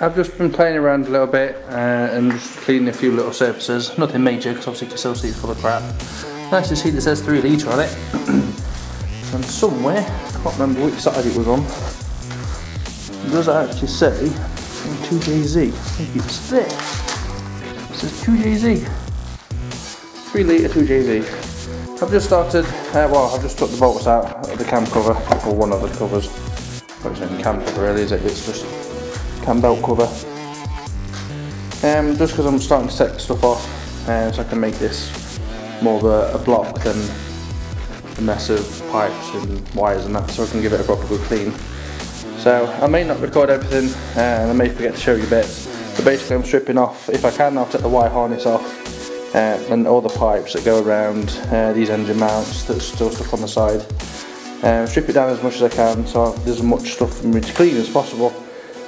I've just been playing around a little bit and just cleaning a few little surfaces. Nothing major because obviously you can still see it's full of crap. Nice to see that says 3 litre on it. And somewhere, I can't remember which side it was on, it does actually say 2JZ. I think it's there. It says 2JZ. 3 litre 2JZ. I've just started, I've just took the bolts out of the cam cover, or one of the covers. It's not cam cover really, is it? It's just cam belt cover. Just because I'm starting to take stuff off, so I can make this more of a block than a mess of pipes and wires and that, so I can give it a proper good clean. So I may not record everything, and I may forget to show you bits, but basically I'm stripping off, if I can, I'll take the wire harness off, and all the pipes that go around these engine mounts that's still stuck on the side. Strip it down as much as I can, so there's as much stuff for me to clean as possible,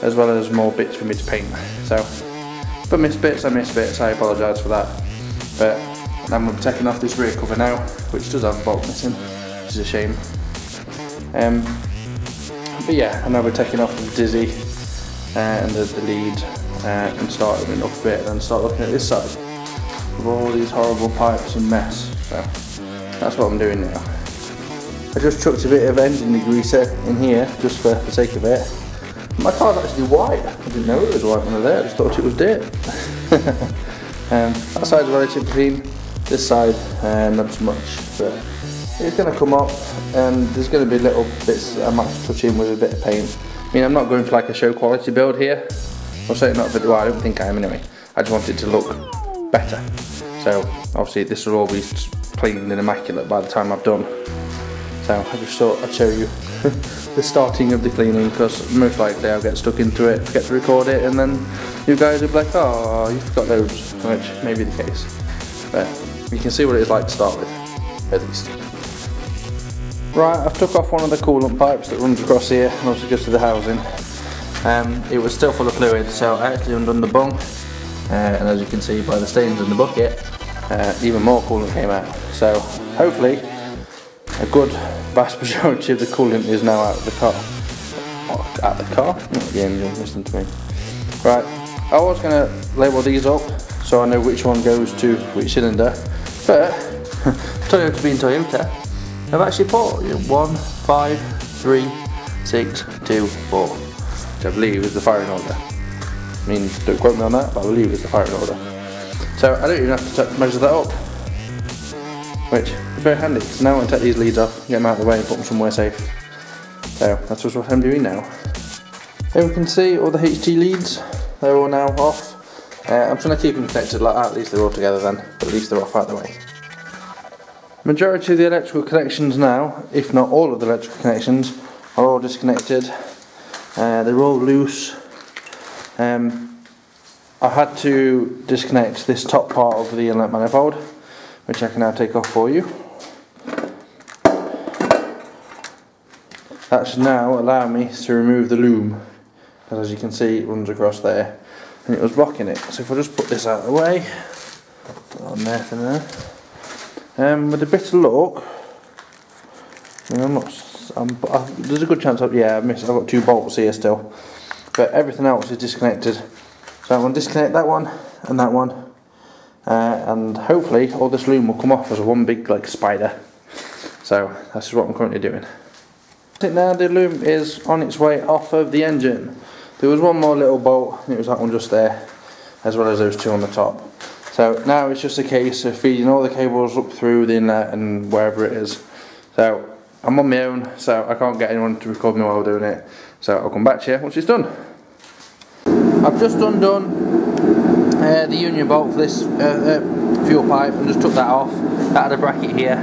as well as more bits for me to paint. So if I miss bits, I apologise for that. But I'm going to be taking off this rear cover now, which does have a bolt missing, which is a shame. But yeah, and now we're taking off the dizzy and the lead and start opening up a bit, and then start looking at this side with all these horrible pipes and mess. So that's what I'm doing now. I just chucked a bit of engine degreaser in here just for the sake of it. My car's actually white. I didn't know it was white under there, I just thought it was dirt. That side's relatively clean, this side not so much, but it's going to come up and there's going to be little bits that I might have to touch in with a bit of paint. I mean, I'm not going for like a show quality build here, or certainly not, well, I don't think I am anyway. I just want it to look better. So obviously this will all be clean and immaculate by the time I've done. So I just thought I'd show you the starting of the cleaning, because most likely I'll get stuck into it, forget to record it, and then you guys will be like, oh, you forgot loads, which may be the case. But you can see what it's like to start with, at least. Right, I've took off one of the coolant pipes that runs across here and also goes to the housing. It was still full of fluid, so I actually undone the bung, and as you can see by the stains in the bucket, even more coolant came out. So hopefully a good vast majority of the coolant is now out of the car. Out the car? Not the engine, listen to me. Right, I was going to label these up so I know which one goes to which cylinder, but Toyota being Toyota, I've actually put 1, 5, 3, 6, 2, 4, which I believe is the firing order. I mean, don't quote me on that, but I believe it's the firing order. So I don't even have to measure that up, which is very handy, because now I want to take these leads off, get them out of the way and put them somewhere safe. So that's what I'm doing now. Here we can see all the HT leads, they're all now off. I'm trying to keep them connected like that, at least they're all together then, but at least they're off out of the way. Majority of the electrical connections now, if not all of the electrical connections, are all disconnected. They're all loose. I had to disconnect this top part of the inlet manifold, which I can now take off for you. That should now allow me to remove the loom, because as you can see it runs across there and it was blocking it. So if I just put this out of the way, put that on there for now. With a bit of luck, I mean, there's a good chance I've got 2 bolts here still, but everything else is disconnected. So I'm going to disconnect that one and that one, and hopefully all this loom will come off as one big like spider. So that's what I'm currently doing. I think now the loom is on its way off of the engine. There was one more little bolt, and it was that one just there, as well as those 2 on the top. So now it's just a case of feeding all the cables up through the inlet and wherever it is. So I'm on my own, so I can't get anyone to record me while doing it. So I'll come back to you once it's done. I've just undone the union bolt for this fuel pipe and just took that off. That had a bracket here.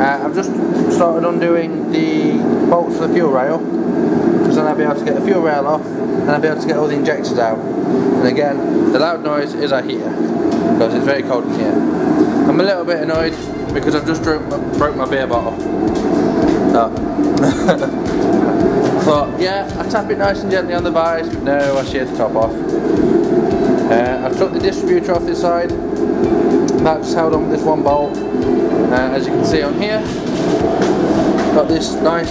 I've just started undoing the bolts for the fuel rail, because then I'll be able to get the fuel rail off and I'll be able to get all the injectors out. And again, the loud noise is a heater, because it's very cold in here. I'm a little bit annoyed because I've just broke my beer bottle. But yeah, I tap it nice and gently on the vise. No, I sheared the top off. I've took the distributor off this side. That just held on with this one bolt. As you can see on here, got this nice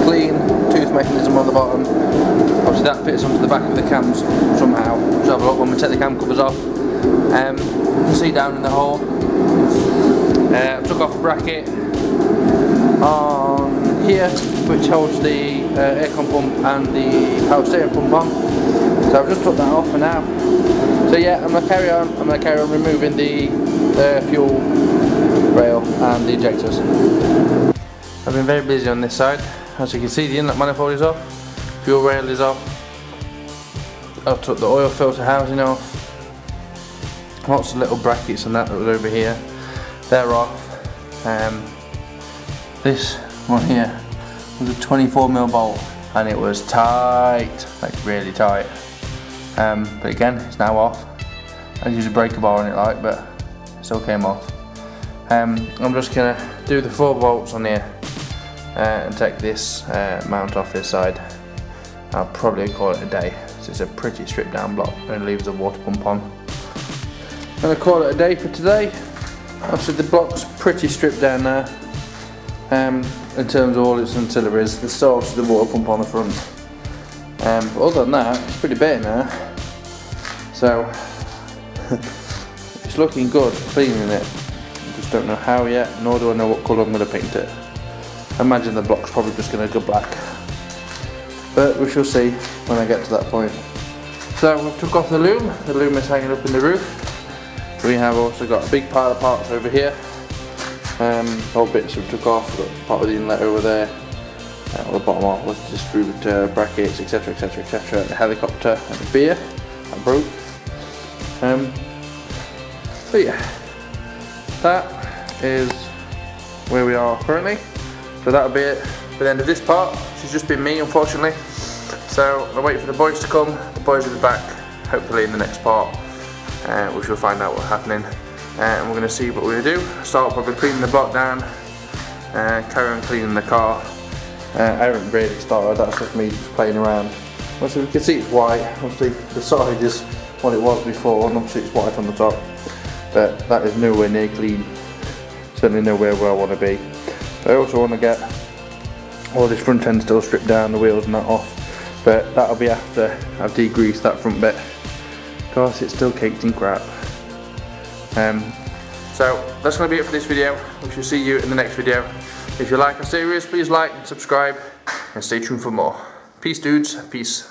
clean tooth mechanism on the bottom. I've obviously that fits onto the back of the cams somehow. Let's have a look when we take the cam covers off. You can see down in the hole. Took off a bracket on here which holds the aircon pump and the power steering pump on. So I've just took that off for now. So yeah, I'm gonna carry on removing the fuel rail and the injectors. I've been very busy on this side. As you can see, the inlet manifold is off, fuel rail is off. I've took the oil filter housing off. Lots of little brackets and that was over here. They're off. This one here was a 24mm bolt and it was tight, like really tight. But again, it's now off. I used a breaker bar on it, like, but it still came off. I'm just gonna do the 4 bolts on here and take this mount off this side. I'll probably call it a day. So it's a pretty stripped down block and it leaves the water pump on. I'm gonna call it a day for today. Obviously the block's pretty stripped down now. In terms of all its ancillaries, there's still obviously the water pump on the front. But other than that, it's pretty bare now. So it's looking good for cleaning it. I just don't know how yet, nor do I know what colour I'm going to paint it. I imagine the block's probably just going to go black. But we shall see when I get to that point. So we took off the loom is hanging up in the roof. We have also got a big pile of parts over here. All bits we took off, we've got part of the inlet over there. All the bottom off was distributor, brackets, etc, etc, etc. The helicopter and the beer that broke. So yeah, that is where we are currently. So that'll be it for the end of this part. It's just been me, unfortunately. So I'll wait for the boys to come. The boys will be back hopefully in the next part. We shall find out what's happening. And we're going to see what we're going to do. Start probably cleaning the block down, carry on cleaning the car. I haven't really started, that's just me just playing around. Obviously we can see it's white, obviously the side is what it was before and obviously it's white on the top. But that is nowhere near clean, certainly nowhere where I want to be. I also want to get all this front end still stripped down, the wheels and that off. But that'll be after I've degreased that front bit. Because it's still caked in crap. So that's going to be it for this video. We shall see you in the next video. If you like our series, please like and subscribe and stay tuned for more. Peace dudes, peace.